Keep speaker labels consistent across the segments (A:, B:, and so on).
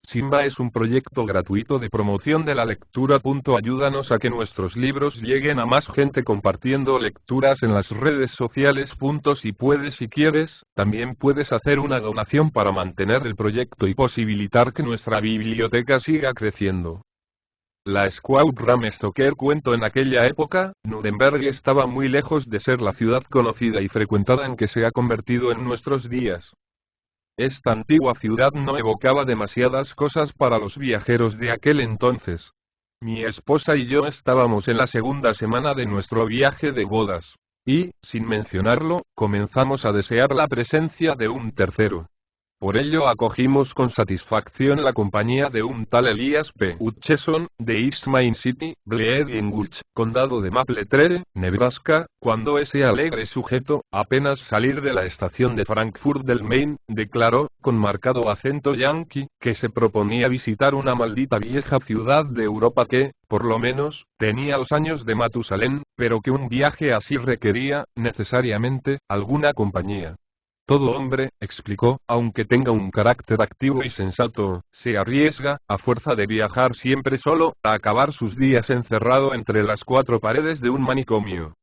A: Simba es un proyecto gratuito de promoción de la lectura. Ayúdanos a que nuestros libros lleguen a más gente compartiendo lecturas en las redes sociales. Si puedes y quieres, también puedes hacer una donación para mantener el proyecto y posibilitar que nuestra biblioteca siga creciendo. La Square Bram Stoker cuento. En aquella época, Nuremberg estaba muy lejos de ser la ciudad conocida y frecuentada en que se ha convertido en nuestros días. Esta antigua ciudad no evocaba demasiadas cosas para los viajeros de aquel entonces. Mi esposa y yo estábamos en la segunda semana de nuestro viaje de bodas. Y, sin mencionarlo, comenzamos a desear la presencia de un tercero. Por ello acogimos con satisfacción la compañía de un tal Elias P. Hutcheson, de East Main City, Bleeding Gulch, condado de Maple Tree, Nebraska, cuando ese alegre sujeto, apenas salir de la estación de Frankfurt del Main, declaró, con marcado acento yanqui, que se proponía visitar una maldita vieja ciudad de Europa que, por lo menos, tenía los años de Matusalén, pero que un viaje así requería, necesariamente, alguna compañía. Todo hombre, explicó, aunque tenga un carácter activo y sensato, se arriesga, a fuerza de viajar siempre solo, a acabar sus días encerrado entre las cuatro paredes de un manicomio.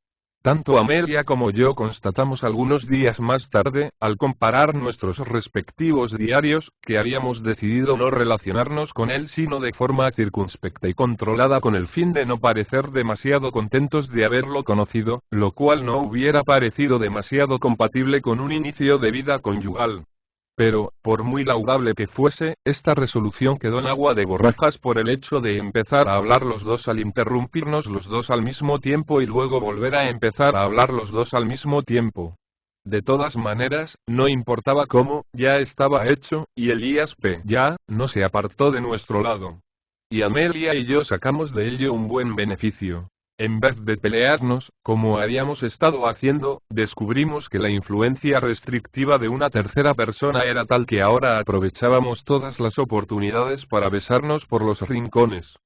A: Tanto Amelia como yo constatamos algunos días más tarde, al comparar nuestros respectivos diarios, que habíamos decidido no relacionarnos con él sino de forma circunspecta y controlada con el fin de no parecer demasiado contentos de haberlo conocido, lo cual no hubiera parecido demasiado compatible con un inicio de vida conyugal. Pero, por muy laudable que fuese, esta resolución quedó en agua de borrajas por el hecho de empezar a hablar los dos al interrumpirnos los dos al mismo tiempo y luego volver a empezar a hablar los dos al mismo tiempo. De todas maneras, no importaba cómo, ya estaba hecho, y Elías P. ya, no se apartó de nuestro lado. Y Amelia y yo sacamos de ello un buen beneficio. En vez de pelearnos, como habíamos estado haciendo, descubrimos que la influencia restrictiva de una tercera persona era tal que ahora aprovechábamos todas las oportunidades para besarnos por los rincones.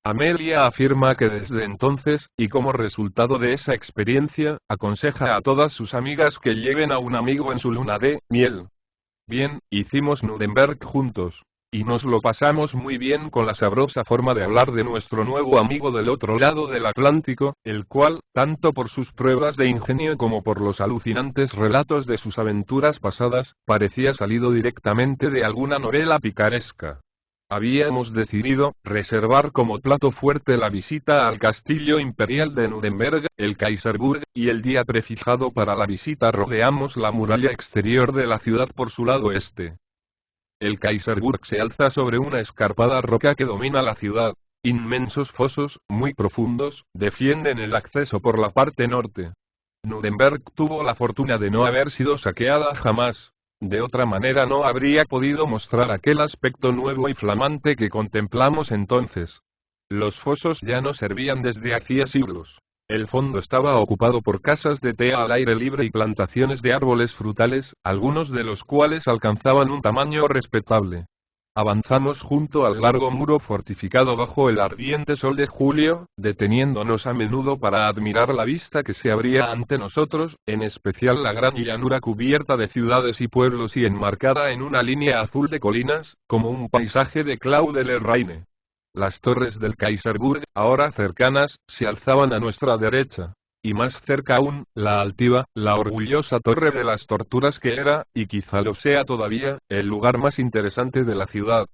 A: Amelia afirma que desde entonces, y como resultado de esa experiencia, aconseja a todas sus amigas que lleven a un amigo en su luna de miel. Bien, hicimos Nuremberg juntos. Y nos lo pasamos muy bien con la sabrosa forma de hablar de nuestro nuevo amigo del otro lado del Atlántico, el cual, tanto por sus pruebas de ingenio como por los alucinantes relatos de sus aventuras pasadas, parecía salido directamente de alguna novela picaresca. Habíamos decidido reservar como plato fuerte la visita al castillo imperial de Nuremberg, el Kaiserburg, y el día prefijado para la visita rodeamos la muralla exterior de la ciudad por su lado este. El Kaiserburg se alza sobre una escarpada roca que domina la ciudad. Inmensos fosos, muy profundos, defienden el acceso por la parte norte. Nuremberg tuvo la fortuna de no haber sido saqueada jamás. De otra manera no habría podido mostrar aquel aspecto nuevo y flamante que contemplamos entonces. Los fosos ya no servían desde hacía siglos. El fondo estaba ocupado por casas de té al aire libre y plantaciones de árboles frutales, algunos de los cuales alcanzaban un tamaño respetable. Avanzamos junto al largo muro fortificado bajo el ardiente sol de julio, deteniéndonos a menudo para admirar la vista que se abría ante nosotros, en especial la gran llanura cubierta de ciudades y pueblos y enmarcada en una línea azul de colinas, como un paisaje de Claude Lorraine. Las torres del Kaiserburg, ahora cercanas, se alzaban a nuestra derecha. Y más cerca aún, la altiva, la orgullosa torre de las torturas que era, y quizá lo sea todavía, el lugar más interesante de la ciudad.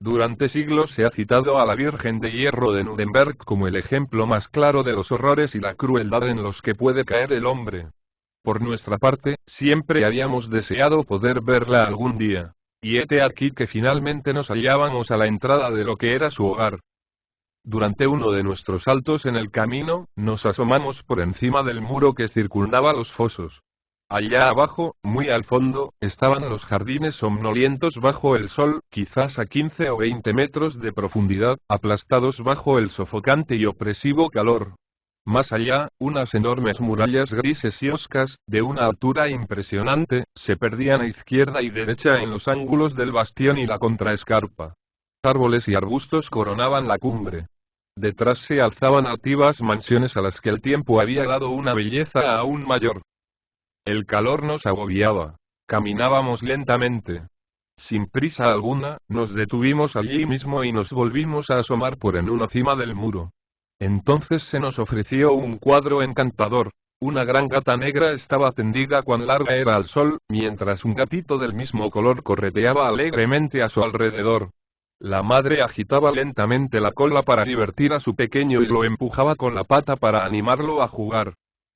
A: Durante siglos se ha citado a la Virgen de Hierro de Nuremberg como el ejemplo más claro de los horrores y la crueldad en los que puede caer el hombre. Por nuestra parte, siempre habíamos deseado poder verla algún día. Y hete aquí que finalmente nos hallábamos a la entrada de lo que era su hogar. Durante uno de nuestros saltos en el camino, nos asomamos por encima del muro que circundaba los fosos. Allá abajo, muy al fondo, estaban los jardines somnolientos bajo el sol, quizás a 15 o 20 metros de profundidad, aplastados bajo el sofocante y opresivo calor. Más allá, unas enormes murallas grises y hoscas, de una altura impresionante, se perdían a izquierda y derecha en los ángulos del bastión y la contraescarpa. Árboles y arbustos coronaban la cumbre. Detrás se alzaban altivas mansiones a las que el tiempo había dado una belleza aún mayor. El calor nos agobiaba. Caminábamos lentamente. Sin prisa alguna, nos detuvimos allí mismo y nos volvimos a asomar por en una cima del muro. Entonces se nos ofreció un cuadro encantador. Una gran gata negra estaba tendida cuán larga era al sol, mientras un gatito del mismo color correteaba alegremente a su alrededor. La madre agitaba lentamente la cola para divertir a su pequeño y lo empujaba con la pata para animarlo a jugar.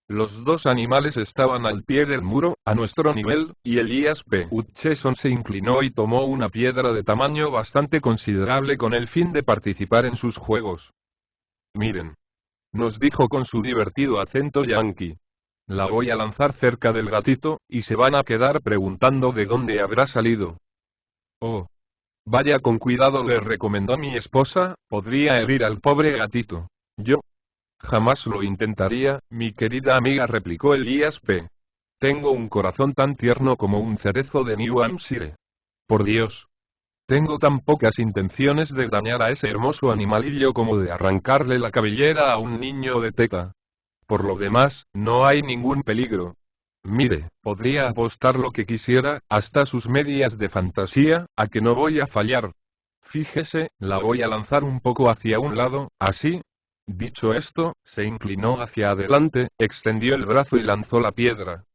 A: Los dos animales estaban al pie del muro, a nuestro nivel, y Elías P. Hutcheson se inclinó y tomó una piedra de tamaño bastante considerable con el fin de participar en sus juegos. Miren, nos dijo con su divertido acento yanqui. La voy a lanzar cerca del gatito, y se van a quedar preguntando de dónde habrá salido. Oh. Vaya con cuidado, le recomendó mi esposa, podría herir al pobre gatito. Yo jamás lo intentaría, mi querida amiga, replicó Elías P. Tengo un corazón tan tierno como un cerezo de New Hampshire. Por Dios. Tengo tan pocas intenciones de dañar a ese hermoso animalillo como de arrancarle la cabellera a un niño de teta. Por lo demás, no hay ningún peligro. Mire, podría apostar lo que quisiera, hasta sus medias de fantasía, a que no voy a fallar. Fíjese, la voy a lanzar un poco hacia un lado, así. Dicho esto, se inclinó hacia adelante, extendió el brazo y lanzó la piedra.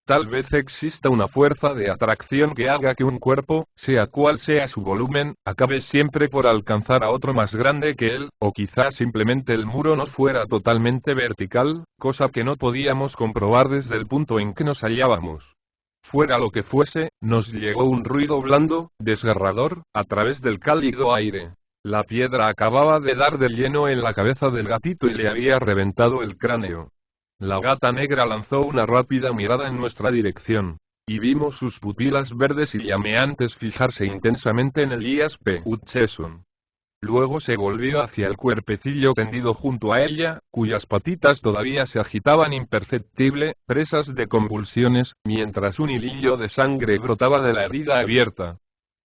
A: Tal vez exista una fuerza de atracción que haga que un cuerpo, sea cual sea su volumen, acabe siempre por alcanzar a otro más grande que él, o quizás simplemente el muro no fuera totalmente vertical, cosa que no podíamos comprobar desde el punto en que nos hallábamos. Fuera lo que fuese, nos llegó un ruido blando, desgarrador, a través del cálido aire. La piedra acababa de dar de lleno en la cabeza del gatito y le había reventado el cráneo. La gata negra lanzó una rápida mirada en nuestra dirección. Y vimos sus pupilas verdes y llameantes fijarse intensamente en Elías P. Hutcheson. Luego se volvió hacia el cuerpecillo tendido junto a ella, cuyas patitas todavía se agitaban imperceptible, presas de convulsiones, mientras un hilillo de sangre brotaba de la herida abierta.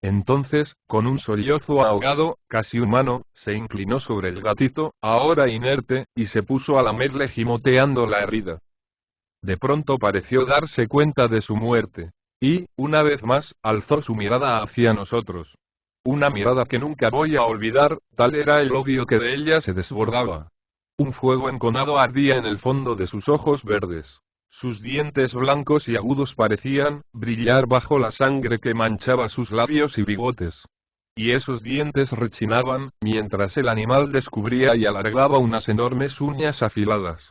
A: Entonces, con un sollozo ahogado, casi humano, se inclinó sobre el gatito, ahora inerte, y se puso a lamerle gimoteando la herida. De pronto pareció darse cuenta de su muerte. Y, una vez más, alzó su mirada hacia nosotros. Una mirada que nunca voy a olvidar, tal era el odio que de ella se desbordaba. Un fuego enconado ardía en el fondo de sus ojos verdes. Sus dientes blancos y agudos parecían brillar bajo la sangre que manchaba sus labios y bigotes. Y esos dientes rechinaban, mientras el animal descubría y alargaba unas enormes uñas afiladas.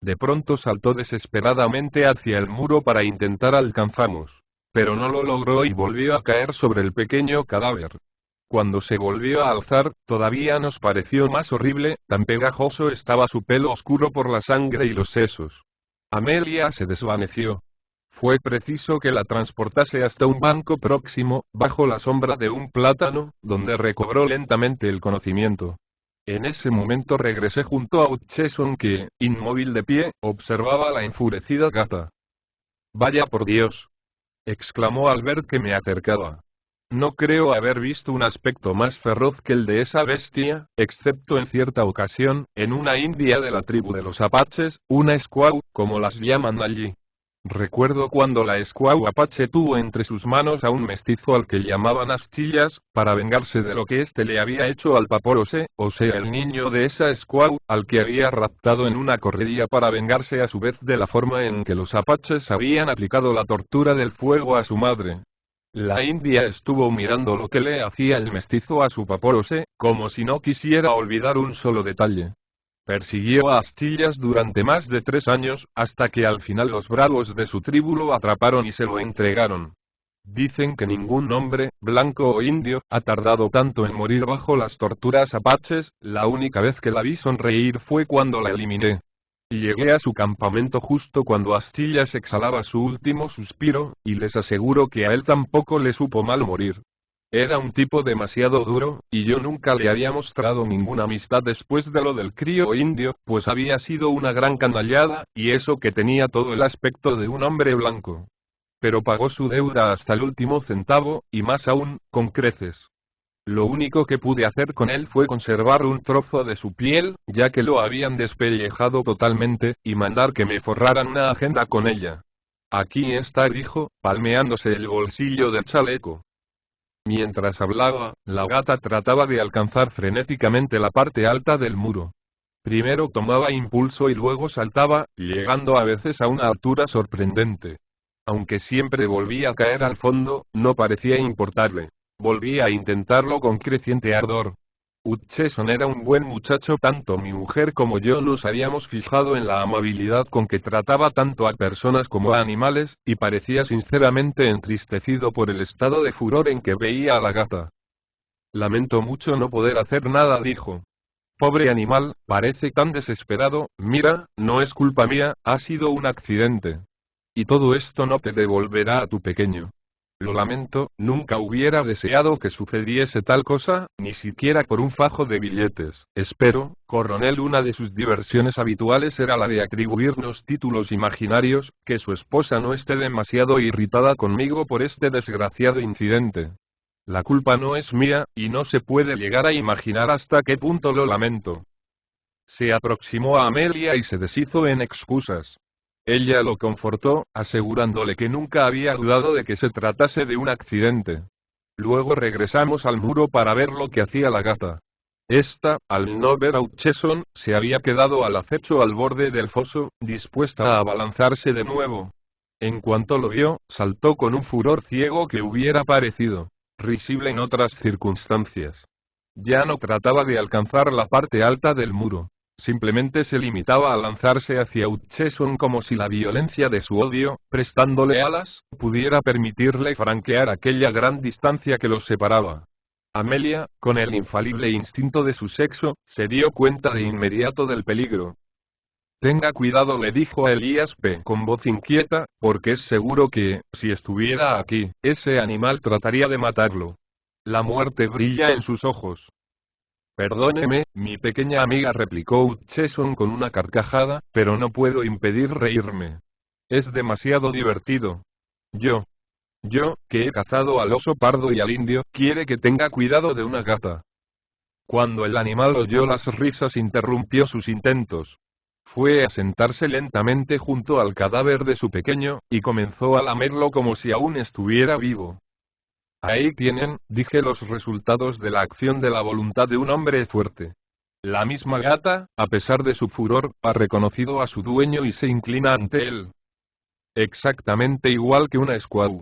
A: De pronto saltó desesperadamente hacia el muro para intentar alcanzarnos. Pero no lo logró y volvió a caer sobre el pequeño cadáver. Cuando se volvió a alzar, todavía nos pareció más horrible, tan pegajoso estaba su pelo oscuro por la sangre y los sesos. Amelia se desvaneció. Fue preciso que la transportase hasta un banco próximo, bajo la sombra de un plátano, donde recobró lentamente el conocimiento. En ese momento regresé junto a Hutcheson que, inmóvil de pie, observaba a la enfurecida gata. «Vaya por Dios», exclamó al ver que me acercaba. No creo haber visto un aspecto más feroz que el de esa bestia, excepto en cierta ocasión, en una india de la tribu de los apaches, una squaw, como las llaman allí. Recuerdo cuando la squaw apache tuvo entre sus manos a un mestizo al que llamaban Astillas, para vengarse de lo que éste le había hecho al paporose, o sea el niño de esa squaw, al que había raptado en una correría para vengarse a su vez de la forma en que los apaches habían aplicado la tortura del fuego a su madre. La india estuvo mirando lo que le hacía el mestizo a su paporose, como si no quisiera olvidar un solo detalle. Persiguió a Astillas durante más de 3 años, hasta que al final los bravos de su tribu lo atraparon y se lo entregaron. Dicen que ningún hombre, blanco o indio, ha tardado tanto en morir bajo las torturas apaches. La única vez que la vi sonreír fue cuando la eliminé. Llegué a su campamento justo cuando Astillas exhalaba su último suspiro, y les aseguro que a él tampoco le supo mal morir. Era un tipo demasiado duro, y yo nunca le había mostrado ninguna amistad después de lo del crío indio, pues había sido una gran canallada, y eso que tenía todo el aspecto de un hombre blanco. Pero pagó su deuda hasta el último centavo, y más aún, con creces. Lo único que pude hacer con él fue conservar un trozo de su piel, ya que lo habían despellejado totalmente, y mandar que me forraran una agenda con ella. Aquí está, dijo, palmeándose el bolsillo del chaleco. Mientras hablaba, la gata trataba de alcanzar frenéticamente la parte alta del muro. Primero tomaba impulso y luego saltaba, llegando a veces a una altura sorprendente. Aunque siempre volvía a caer al fondo, no parecía importarle. Volvía a intentarlo con creciente ardor. Hutcheson era un buen muchacho, tanto mi mujer como yo nos habíamos fijado en la amabilidad con que trataba tanto a personas como a animales, y parecía sinceramente entristecido por el estado de furor en que veía a la gata. Lamento mucho no poder hacer nada, dijo. Pobre animal, parece tan desesperado. Mira, no es culpa mía, ha sido un accidente. Y todo esto no te devolverá a tu pequeño. Lo lamento, nunca hubiera deseado que sucediese tal cosa, ni siquiera por un fajo de billetes. Espero, coronel, una de sus diversiones habituales era la de atribuirnos títulos imaginarios, que su esposa no esté demasiado irritada conmigo por este desgraciado incidente. La culpa no es mía, y no se puede llegar a imaginar hasta qué punto lo lamento. Se aproximó a Amelia y se deshizo en excusas. Ella lo confortó, asegurándole que nunca había dudado de que se tratase de un accidente. Luego regresamos al muro para ver lo que hacía la gata. Esta, al no ver a Hutcheson, se había quedado al acecho al borde del foso, dispuesta a abalanzarse de nuevo. En cuanto lo vio, saltó con un furor ciego que hubiera parecido risible en otras circunstancias. Ya no trataba de alcanzar la parte alta del muro. Simplemente se limitaba a lanzarse hacia Hutcheson como si la violencia de su odio, prestándole alas, pudiera permitirle franquear aquella gran distancia que los separaba. Amelia, con el infalible instinto de su sexo, se dio cuenta de inmediato del peligro. Tenga cuidado, le dijo a Elías P. con voz inquieta, porque es seguro que, si estuviera aquí, ese animal trataría de matarlo. La muerte brilla en sus ojos. Perdóneme, mi pequeña amiga, replicó Hutcheson con una carcajada, pero no puedo impedir reírme. Es demasiado divertido. Yo, que he cazado al oso pardo y al indio, quiere que tenga cuidado de una gata. Cuando el animal oyó las risas, interrumpió sus intentos. Fue a sentarse lentamente junto al cadáver de su pequeño, y comenzó a lamerlo como si aún estuviera vivo. Ahí tienen, dije, los resultados de la acción de la voluntad de un hombre fuerte. La misma gata, a pesar de su furor, ha reconocido a su dueño y se inclina ante él. Exactamente igual que una squaw.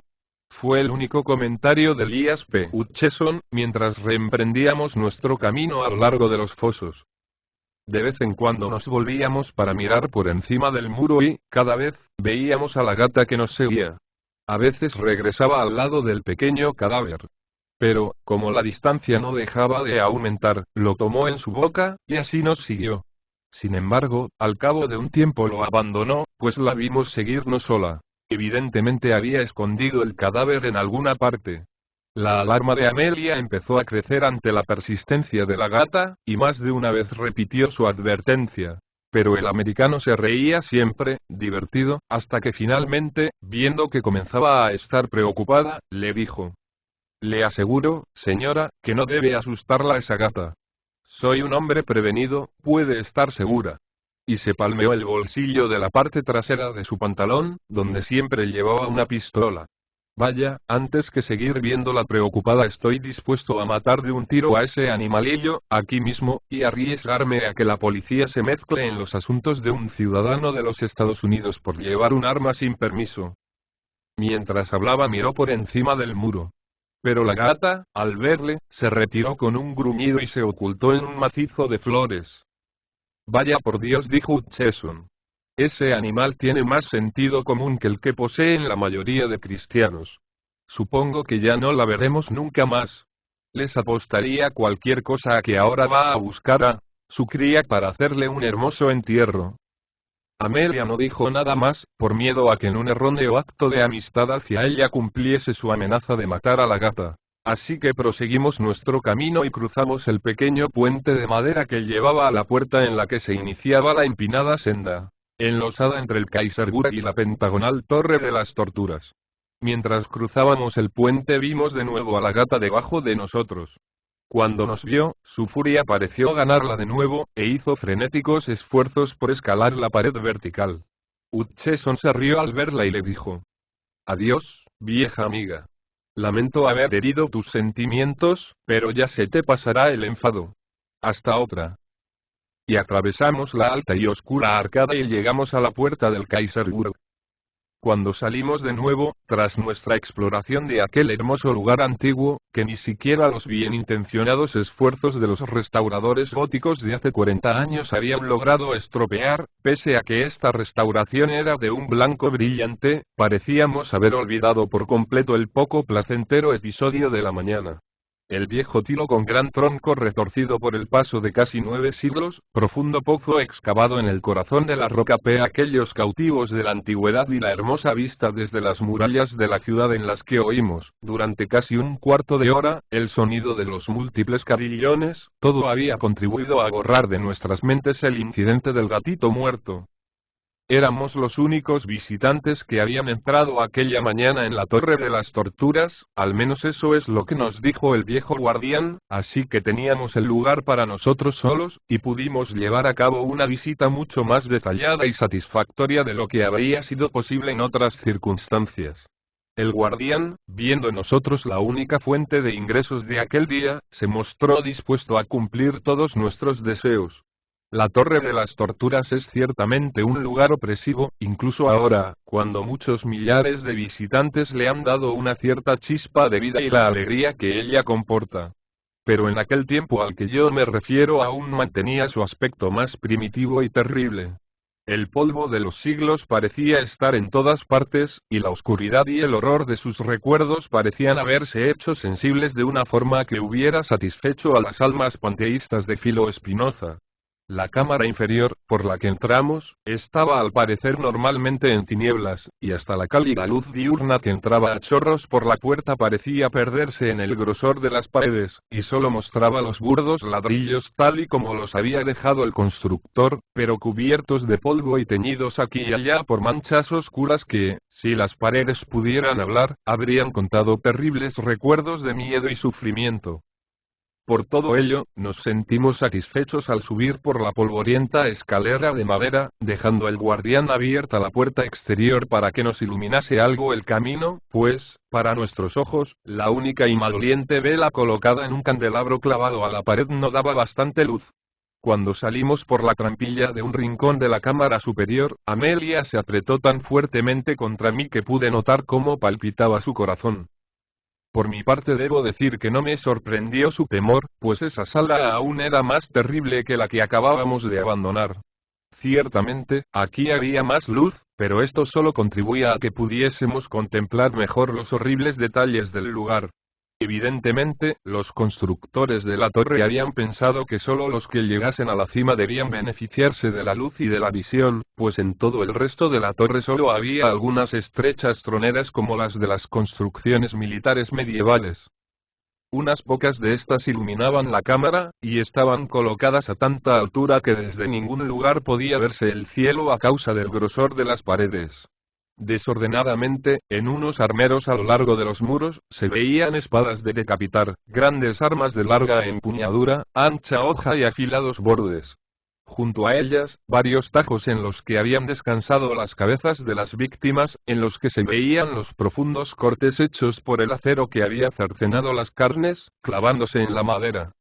A: Fue el único comentario de Elías P. Hutcheson, mientras reemprendíamos nuestro camino a lo largo de los fosos. De vez en cuando nos volvíamos para mirar por encima del muro y, cada vez, veíamos a la gata que nos seguía. A veces regresaba al lado del pequeño cadáver. Pero, como la distancia no dejaba de aumentar, lo tomó en su boca, y así nos siguió. Sin embargo, al cabo de un tiempo lo abandonó, pues la vimos seguirnos sola. Evidentemente había escondido el cadáver en alguna parte. La alarma de Amelia empezó a crecer ante la persistencia de la gata, y más de una vez repitió su advertencia. Pero el americano se reía siempre, divertido, hasta que finalmente, viendo que comenzaba a estar preocupada, le dijo: Le aseguro, señora, que no debe asustarla esa gata. Soy un hombre prevenido, puede estar segura. Y se palmeó el bolsillo de la parte trasera de su pantalón, donde siempre llevaba una pistola. Vaya, antes que seguir viéndola preocupada, estoy dispuesto a matar de un tiro a ese animalillo, aquí mismo, y arriesgarme a que la policía se mezcle en los asuntos de un ciudadano de los Estados Unidos por llevar un arma sin permiso. Mientras hablaba miró por encima del muro. Pero la gata, al verle, se retiró con un gruñido y se ocultó en un macizo de flores. Vaya por Dios, dijo Hutcheson. Ese animal tiene más sentido común que el que poseen la mayoría de cristianos. Supongo que ya no la veremos nunca más. Les apostaría cualquier cosa a que ahora va a buscar a su cría para hacerle un hermoso entierro. Amelia no dijo nada más, por miedo a que en un erróneo acto de amistad hacia ella cumpliese su amenaza de matar a la gata. Así que proseguimos nuestro camino y cruzamos el pequeño puente de madera que llevaba a la puerta en la que se iniciaba la empinada senda, enlosada entre el Kaiserburg y la pentagonal Torre de las Torturas. Mientras cruzábamos el puente vimos de nuevo a la gata debajo de nosotros. Cuando nos vio, su furia pareció ganarla de nuevo, e hizo frenéticos esfuerzos por escalar la pared vertical. Hutcheson se rió al verla y le dijo: Adiós, vieja amiga. Lamento haber herido tus sentimientos, pero ya se te pasará el enfado. Hasta otra. Y atravesamos la alta y oscura arcada y llegamos a la puerta del Kaiserburg. Cuando salimos de nuevo, tras nuestra exploración de aquel hermoso lugar antiguo, que ni siquiera los bien intencionados esfuerzos de los restauradores góticos de hace 40 años habían logrado estropear, pese a que esta restauración era de un blanco brillante, parecíamos haber olvidado por completo el poco placentero episodio de la mañana. El viejo tilo con gran tronco retorcido por el paso de casi 9 siglos, profundo pozo excavado en el corazón de la roca aquellos cautivos de la antigüedad y la hermosa vista desde las murallas de la ciudad en las que oímos, durante casi un cuarto de hora, el sonido de los múltiples carillones, todo había contribuido a borrar de nuestras mentes el incidente del gatito muerto. Éramos los únicos visitantes que habían entrado aquella mañana en la Torre de las Torturas, al menos eso es lo que nos dijo el viejo guardián, así que teníamos el lugar para nosotros solos, y pudimos llevar a cabo una visita mucho más detallada y satisfactoria de lo que habría sido posible en otras circunstancias. El guardián, viendo en nosotros la única fuente de ingresos de aquel día, se mostró dispuesto a cumplir todos nuestros deseos. La Torre de las Torturas es ciertamente un lugar opresivo, incluso ahora, cuando muchos millares de visitantes le han dado una cierta chispa de vida y la alegría que ella comporta. Pero en aquel tiempo al que yo me refiero aún mantenía su aspecto más primitivo y terrible. El polvo de los siglos parecía estar en todas partes, y la oscuridad y el horror de sus recuerdos parecían haberse hecho sensibles de una forma que hubiera satisfecho a las almas panteístas de Filo Espinoza. La cámara inferior, por la que entramos, estaba al parecer normalmente en tinieblas, y hasta la cálida luz diurna que entraba a chorros por la puerta parecía perderse en el grosor de las paredes, y solo mostraba los burdos ladrillos tal y como los había dejado el constructor, pero cubiertos de polvo y teñidos aquí y allá por manchas oscuras que, si las paredes pudieran hablar, habrían contado terribles recuerdos de miedo y sufrimiento. Por todo ello, nos sentimos satisfechos al subir por la polvorienta escalera de madera, dejando el guardián abierta la puerta exterior para que nos iluminase algo el camino, pues, para nuestros ojos, la única y maloliente vela colocada en un candelabro clavado a la pared no daba bastante luz. Cuando salimos por la trampilla de un rincón de la cámara superior, Amelia se apretó tan fuertemente contra mí que pude notar cómo palpitaba su corazón. Por mi parte debo decir que no me sorprendió su temor, pues esa sala aún era más terrible que la que acabábamos de abandonar. Ciertamente, aquí había más luz, pero esto solo contribuía a que pudiésemos contemplar mejor los horribles detalles del lugar. Evidentemente, los constructores de la torre habían pensado que solo los que llegasen a la cima debían beneficiarse de la luz y de la visión, pues en todo el resto de la torre solo había algunas estrechas troneras como las de las construcciones militares medievales. Unas pocas de estas iluminaban la cámara, y estaban colocadas a tanta altura que desde ningún lugar podía verse el cielo a causa del grosor de las paredes. Desordenadamente, en unos armeros a lo largo de los muros, se veían espadas de decapitar, grandes armas de larga empuñadura, ancha hoja y afilados bordes. Junto a ellas, varios tajos en los que habían descansado las cabezas de las víctimas, en los que se veían los profundos cortes hechos por el acero que había cercenado las carnes, clavándose en la madera.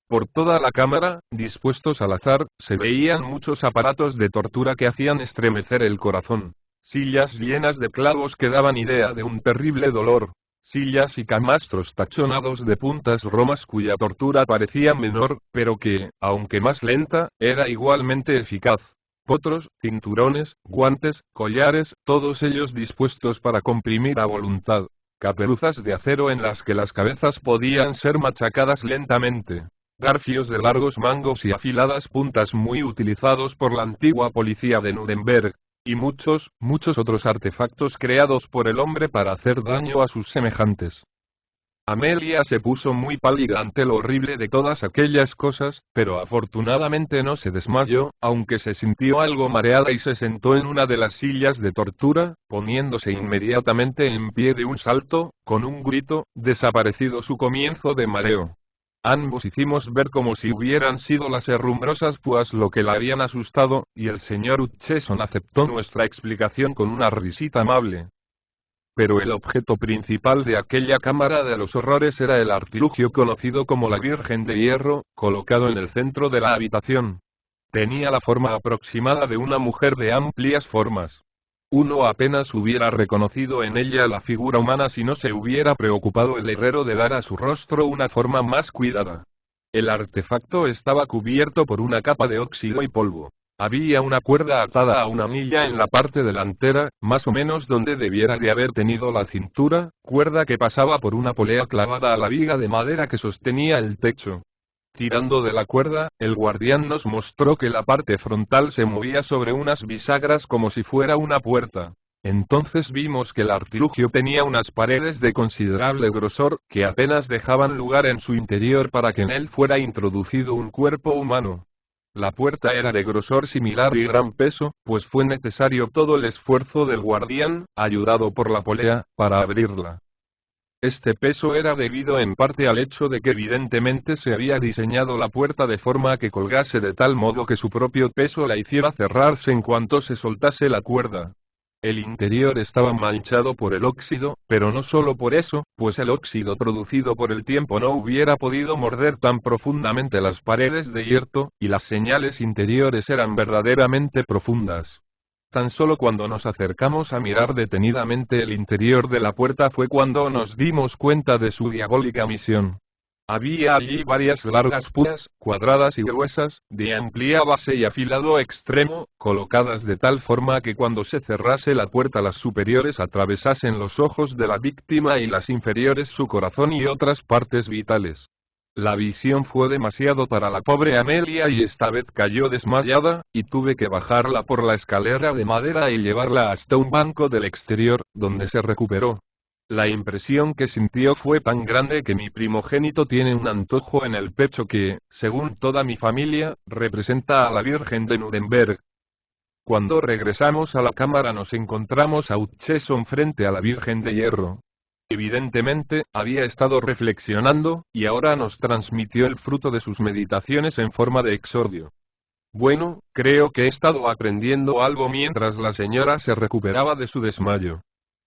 A: Por toda la cámara, dispuestos al azar, se veían muchos aparatos de tortura que hacían estremecer el corazón. Sillas llenas de clavos que daban idea de un terrible dolor. Sillas y camastros tachonados de puntas romas cuya tortura parecía menor, pero que, aunque más lenta, era igualmente eficaz. Potros, cinturones, guantes, collares, todos ellos dispuestos para comprimir a voluntad. Caperuzas de acero en las que las cabezas podían ser machacadas lentamente. Garfios de largos mangos y afiladas puntas muy utilizados por la antigua policía de Nuremberg. Y muchos otros artefactos creados por el hombre para hacer daño a sus semejantes. Amelia se puso muy pálida ante lo horrible de todas aquellas cosas, pero afortunadamente no se desmayó, aunque se sintió algo mareada y se sentó en una de las sillas de tortura, poniéndose inmediatamente en pie de un salto, con un grito, desaparecido su comienzo de mareo. Ambos hicimos ver como si hubieran sido las herrumbrosas púas lo que la habían asustado, y el señor Hutcheson aceptó nuestra explicación con una risita amable. Pero el objeto principal de aquella cámara de los horrores era el artilugio conocido como la Virgen de Hierro, colocado en el centro de la habitación. Tenía la forma aproximada de una mujer de amplias formas. Uno apenas hubiera reconocido en ella la figura humana si no se hubiera preocupado el herrero de dar a su rostro una forma más cuidada. El artefacto estaba cubierto por una capa de óxido y polvo. Había una cuerda atada a una anilla en la parte delantera, más o menos donde debiera de haber tenido la cintura, cuerda que pasaba por una polea clavada a la viga de madera que sostenía el techo. Tirando de la cuerda, el guardián nos mostró que la parte frontal se movía sobre unas bisagras como si fuera una puerta. Entonces vimos que el artilugio tenía unas paredes de considerable grosor, que apenas dejaban lugar en su interior para que en él fuera introducido un cuerpo humano. La puerta era de grosor similar y gran peso, pues fue necesario todo el esfuerzo del guardián, ayudado por la polea, para abrirla. Este peso era debido en parte al hecho de que evidentemente se había diseñado la puerta de forma que colgase de tal modo que su propio peso la hiciera cerrarse en cuanto se soltase la cuerda. El interior estaba manchado por el óxido, pero no solo por eso, pues el óxido producido por el tiempo no hubiera podido morder tan profundamente las paredes de hierro, y las señales interiores eran verdaderamente profundas. Tan solo cuando nos acercamos a mirar detenidamente el interior de la puerta fue cuando nos dimos cuenta de su diabólica misión. Había allí varias largas púas, cuadradas y gruesas, de amplia base y afilado extremo, colocadas de tal forma que cuando se cerrase la puerta las superiores atravesasen los ojos de la víctima y las inferiores su corazón y otras partes vitales. La visión fue demasiado para la pobre Amelia y esta vez cayó desmayada, y tuve que bajarla por la escalera de madera y llevarla hasta un banco del exterior, donde se recuperó. La impresión que sintió fue tan grande que mi primogénito tiene un antojo en el pecho que, según toda mi familia, representa a la Virgen de Nuremberg. Cuando regresamos a la cámara nos encontramos a Hutcheson frente a la Virgen de Hierro. Evidentemente, había estado reflexionando, y ahora nos transmitió el fruto de sus meditaciones en forma de exordio. Bueno, creo que he estado aprendiendo algo mientras la señora se recuperaba de su desmayo.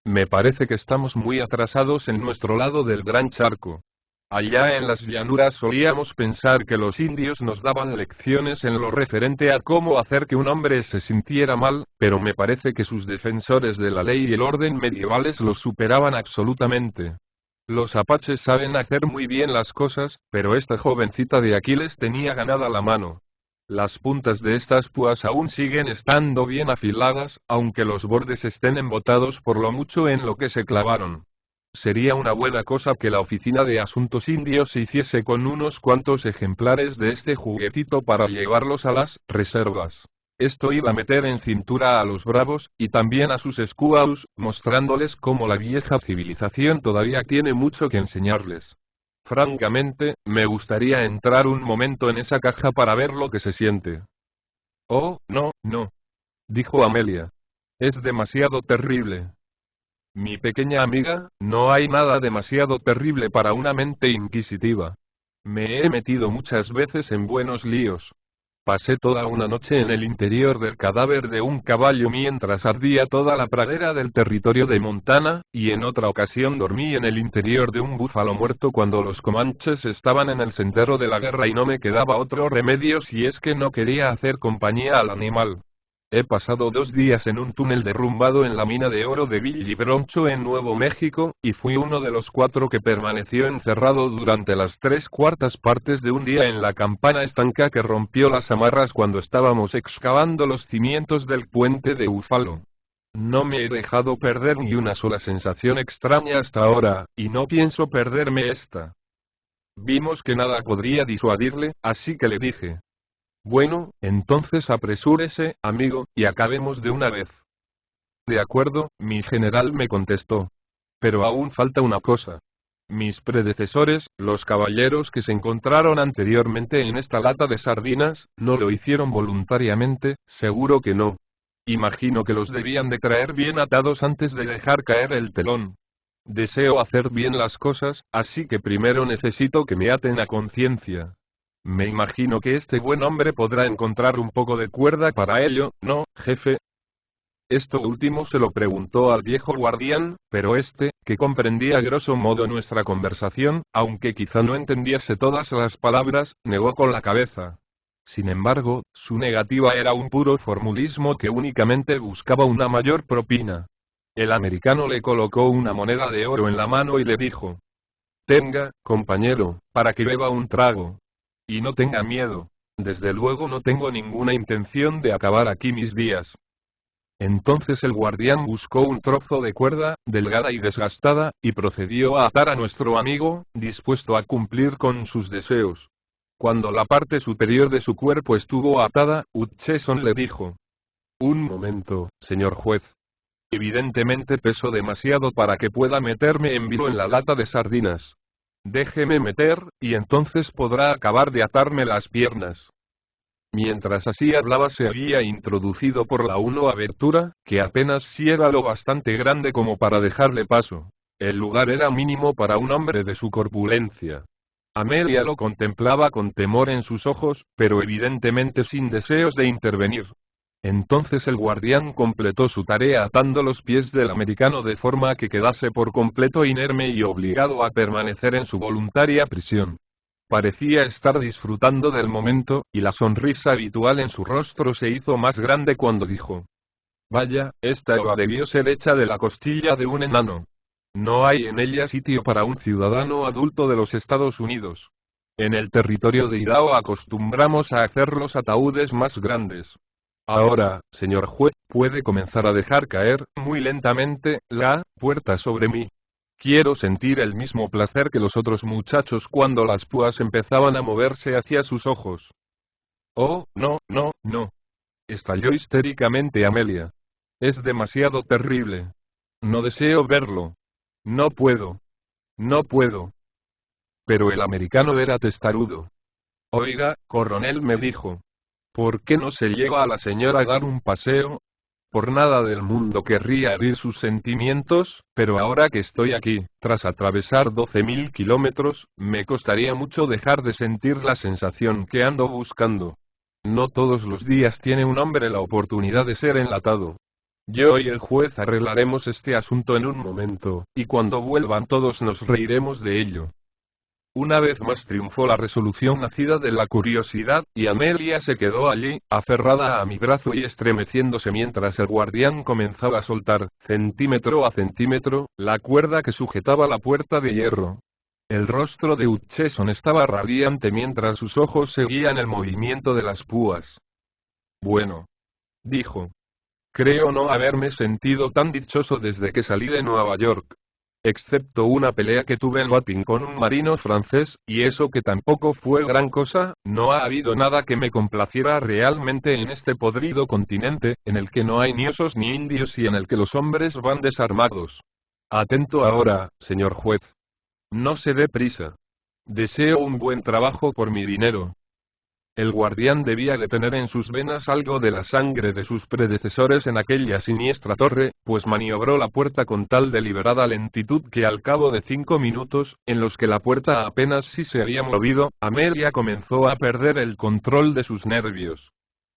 A: Me parece que estamos muy atrasados en nuestro lado del gran charco. Allá en las llanuras solíamos pensar que los indios nos daban lecciones en lo referente a cómo hacer que un hombre se sintiera mal, pero me parece que sus defensores de la ley y el orden medievales los superaban absolutamente. Los apaches saben hacer muy bien las cosas, pero esta jovencita de Aquiles tenía ganada la mano. Las puntas de estas púas aún siguen estando bien afiladas, aunque los bordes estén embotados por lo mucho en lo que se clavaron. Sería una buena cosa que la Oficina de Asuntos Indios se hiciese con unos cuantos ejemplares de este juguetito para llevarlos a las reservas. Esto iba a meter en cintura a los bravos, y también a sus squaws, mostrándoles cómo la vieja civilización todavía tiene mucho que enseñarles. Francamente, me gustaría entrar un momento en esa caja para ver lo que se siente. Oh, no, no, dijo Amelia. Es demasiado terrible. Mi pequeña amiga, no hay nada demasiado terrible para una mente inquisitiva. Me he metido muchas veces en buenos líos. Pasé toda una noche en el interior del cadáver de un caballo mientras ardía toda la pradera del territorio de Montana, y en otra ocasión dormí en el interior de un búfalo muerto cuando los comanches estaban en el sendero de la guerra y no me quedaba otro remedio si es que no quería hacer compañía al animal. He pasado 2 días en un túnel derrumbado en la mina de oro de Billy Broncho en Nuevo México, y fui uno de los 4 que permaneció encerrado durante las 3/4 partes de un día en la campana estanca que rompió las amarras cuando estábamos excavando los cimientos del puente de Búfalo. No me he dejado perder ni una sola sensación extraña hasta ahora, y no pienso perderme esta. Vimos que nada podría disuadirle, así que le dije: bueno, entonces apresúrese, amigo, y acabemos de una vez. De acuerdo, mi general me contestó. Pero aún falta una cosa. Mis predecesores, los caballeros que se encontraron anteriormente en esta lata de sardinas, no lo hicieron voluntariamente, seguro que no. Imagino que los debían de traer bien atados antes de dejar caer el telón. Deseo hacer bien las cosas, así que primero necesito que me aten a conciencia. Me imagino que este buen hombre podrá encontrar un poco de cuerda para ello, ¿no, jefe? Esto último se lo preguntó al viejo guardián, pero este, que comprendía grosso modo nuestra conversación, aunque quizá no entendiese todas las palabras, negó con la cabeza. Sin embargo, su negativa era un puro formulismo que únicamente buscaba una mayor propina. El americano le colocó una moneda de oro en la mano y le dijo: «Tenga, compañero, para que beba un trago. Y no tenga miedo. Desde luego no tengo ninguna intención de acabar aquí mis días». Entonces el guardián buscó un trozo de cuerda, delgada y desgastada, y procedió a atar a nuestro amigo, dispuesto a cumplir con sus deseos. Cuando la parte superior de su cuerpo estuvo atada, Hutcheson le dijo: «Un momento, señor juez. Evidentemente peso demasiado para que pueda meterme en vivo en la lata de sardinas. Déjeme meter, y entonces podrá acabar de atarme las piernas». Mientras así hablaba se había introducido por la abertura, que apenas si era lo bastante grande como para dejarle paso. El lugar era mínimo para un hombre de su corpulencia. Amelia lo contemplaba con temor en sus ojos, pero evidentemente sin deseos de intervenir. Entonces el guardián completó su tarea atando los pies del americano de forma que quedase por completo inerme y obligado a permanecer en su voluntaria prisión. Parecía estar disfrutando del momento, y la sonrisa habitual en su rostro se hizo más grande cuando dijo: «Vaya, esta eva debió ser hecha de la costilla de un enano. No hay en ella sitio para un ciudadano adulto de los Estados Unidos. En el territorio de Idaho acostumbramos a hacer los ataúdes más grandes. Ahora, señor juez, puede comenzar a dejar caer, muy lentamente, la puerta sobre mí. Quiero sentir el mismo placer que los otros muchachos cuando las púas empezaban a moverse hacia sus ojos». «Oh, no, no, no», estalló histéricamente Amelia. «Es demasiado terrible. No deseo verlo. No puedo. No puedo». Pero el americano era testarudo. «Oiga, coronel», me dijo, «¿por qué no se lleva a la señora a dar un paseo? Por nada del mundo querría herir sus sentimientos, pero ahora que estoy aquí, tras atravesar 12.000 kilómetros, me costaría mucho dejar de sentir la sensación que ando buscando. No todos los días tiene un hombre la oportunidad de ser enlatado. Yo y el juez arreglaremos este asunto en un momento, y cuando vuelvan todos nos reiremos de ello». Una vez más triunfó la resolución nacida de la curiosidad, y Amelia se quedó allí, aferrada a mi brazo y estremeciéndose mientras el guardián comenzaba a soltar, centímetro a centímetro, la cuerda que sujetaba la puerta de hierro. El rostro de Hutcheson estaba radiante mientras sus ojos seguían el movimiento de las púas. «Bueno», dijo, «creo no haberme sentido tan dichoso desde que salí de Nueva York. Excepto una pelea que tuve en Wapping con un marino francés, y eso que tampoco fue gran cosa, no ha habido nada que me complaciera realmente en este podrido continente, en el que no hay ni osos ni indios y en el que los hombres van desarmados. Atento ahora, señor juez. No se dé prisa. Deseo un buen trabajo por mi dinero». El guardián debía de tener en sus venas algo de la sangre de sus predecesores en aquella siniestra torre, pues maniobró la puerta con tal deliberada lentitud que al cabo de 5 minutos, en los que la puerta apenas si se había movido, Amelia comenzó a perder el control de sus nervios.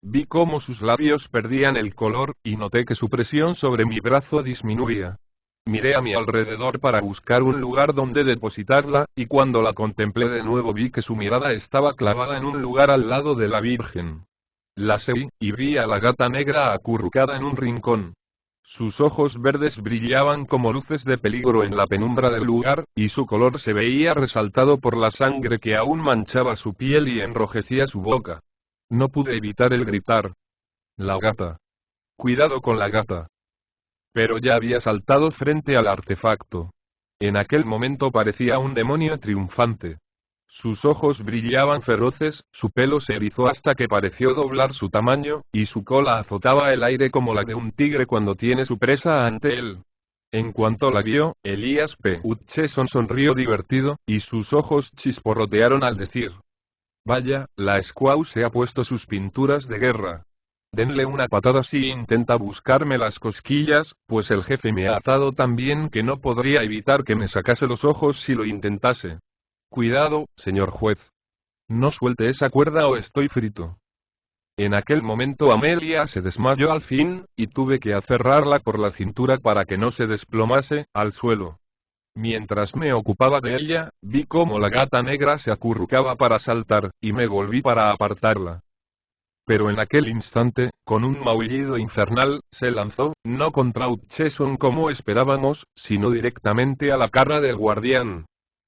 A: Vi cómo sus labios perdían el color, y noté que su presión sobre mi brazo disminuía. Miré a mi alrededor para buscar un lugar donde depositarla, y cuando la contemplé de nuevo vi que su mirada estaba clavada en un lugar al lado de la Virgen. La seguí, y vi a la gata negra acurrucada en un rincón. Sus ojos verdes brillaban como luces de peligro en la penumbra del lugar, y su color se veía resaltado por la sangre que aún manchaba su piel y enrojecía su boca. No pude evitar el gritar: «La gata. Cuidado con la gata». Pero ya había saltado frente al artefacto. En aquel momento parecía un demonio triunfante. Sus ojos brillaban feroces, su pelo se erizó hasta que pareció doblar su tamaño, y su cola azotaba el aire como la de un tigre cuando tiene su presa ante él. En cuanto la vio, Elias P. Hutcheson sonrió divertido, y sus ojos chisporrotearon al decir: «Vaya, la Squaw se ha puesto sus pinturas de guerra. Denle una patada si intenta buscarme las cosquillas, pues el jefe me ha atado tan bien que no podría evitar que me sacase los ojos si lo intentase. Cuidado, señor juez. No suelte esa cuerda o estoy frito». En aquel momento Amelia se desmayó al fin, y tuve que aferrarla por la cintura para que no se desplomase al suelo. Mientras me ocupaba de ella, vi cómo la gata negra se acurrucaba para saltar, y me volví para apartarla. Pero en aquel instante, con un maullido infernal, se lanzó, no contra Hutcheson como esperábamos, sino directamente a la cara del guardián.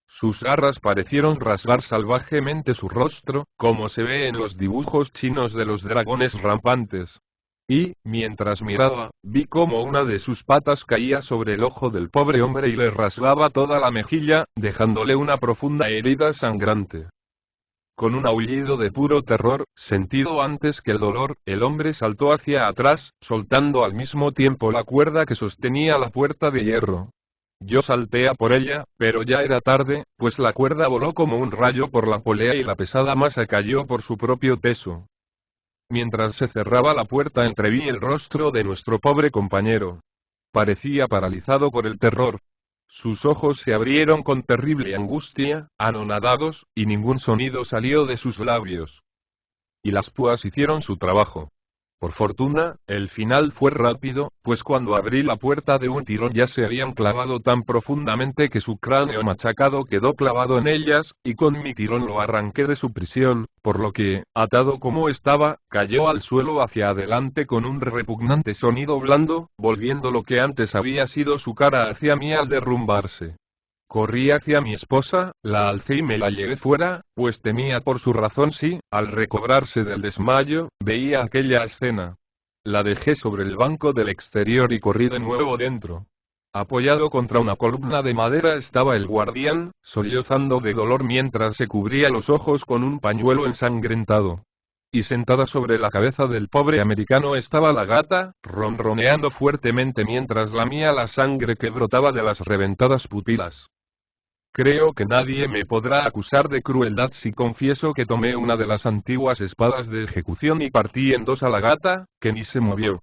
A: Sus garras parecieron rasgar salvajemente su rostro, como se ve en los dibujos chinos de los dragones rampantes. Y, mientras miraba, vi cómo una de sus patas caía sobre el ojo del pobre hombre y le rasgaba toda la mejilla, dejándole una profunda herida sangrante. Con un aullido de puro terror, sentido antes que el dolor, el hombre saltó hacia atrás, soltando al mismo tiempo la cuerda que sostenía la puerta de hierro. Yo salté a por ella, pero ya era tarde, pues la cuerda voló como un rayo por la polea y la pesada masa cayó por su propio peso. Mientras se cerraba la puerta entreví el rostro de nuestro pobre compañero. Parecía paralizado por el terror. Sus ojos se abrieron con terrible angustia, anonadados, y ningún sonido salió de sus labios. Y las púas hicieron su trabajo. Por fortuna, el final fue rápido, pues cuando abrí la puerta de un tirón ya se habían clavado tan profundamente que su cráneo machacado quedó clavado en ellas, y con mi tirón lo arranqué de su prisión, por lo que, atado como estaba, cayó al suelo hacia adelante con un repugnante sonido blando, volviendo lo que antes había sido su cara hacia mí al derrumbarse. Corrí hacia mi esposa, la alcé y me la llevé fuera, pues temía por su razón si, al recobrarse del desmayo, veía aquella escena. La dejé sobre el banco del exterior y corrí de nuevo dentro. Apoyado contra una columna de madera estaba el guardián, sollozando de dolor mientras se cubría los ojos con un pañuelo ensangrentado. Y sentada sobre la cabeza del pobre americano estaba la gata, ronroneando fuertemente mientras lamía la sangre que brotaba de las reventadas pupilas. Creo que nadie me podrá acusar de crueldad si confieso que tomé una de las antiguas espadas de ejecución y partí en dos a la gata, que ni se movió.